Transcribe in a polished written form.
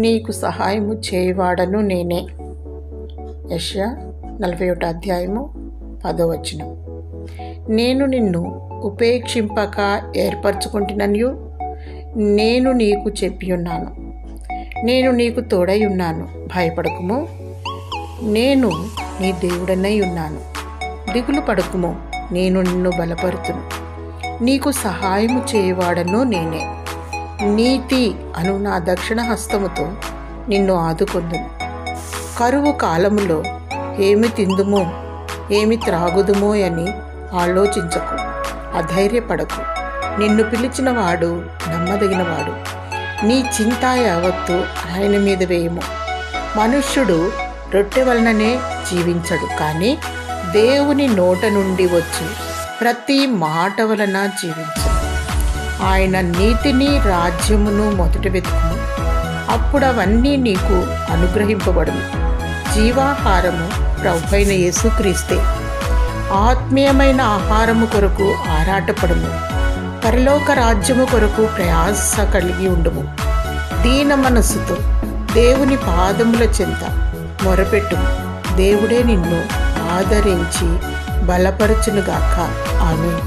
నీకు సహాయము చేయవాడను నేనే. యెషయా 41 అధ్యాయము 10వ వచనం. నేను నిన్ను ఉపేక్షింపక ఏర్పరచుకుంటున్ననియు నేను నీకు చెప్పియున్నాను. నేను నీకు తోడై ఉన్నాను, భయపడకుము. నేను నీ దేవుడనై ఉన్నాను, దిగులు పడకుము. నేను నిన్ను బలపరుతును, నీకు సహాయము చేయవాడను నేనే. నీతి అను నా దక్షిణ హస్తముతో నిన్ను ఆదుకొందును. కరువు కాలములో ఏమి తిందుమో ఏమి త్రాగుదుమో అని ఆలోచించకు, అధైర్యపడకు. నిన్ను పిలిచిన వాడు నమ్మదగినవాడు. నీ చింత యావత్తు ఆయన మీద వేయము. మనుష్యుడు రొట్టె వలననే జీవించడు, కానీ దేవుని నోట నుండి వచ్చి ప్రతి మాట వలన జీవించడు. ఆయన నీతిని రాజ్యమును మొదట వెతుకుము, అప్పుడు అవన్నీ నీకు అనుగ్రహింపబడును. జీవాహారము ప్రభువైన యేసుక్రీస్తే. ఆత్మీయమైన ఆహారము కొరకు ఆరాటపడుము. పరలోక రాజ్యము కొరకు ప్రయాస కలిగి ఉండుము. దీన మనస్సుతో దేవుని పాదముల చెంత మొరపెట్టుము. దేవుడే నిన్ను ఆదరించి బలపరచునుగాక. ఆమేన్.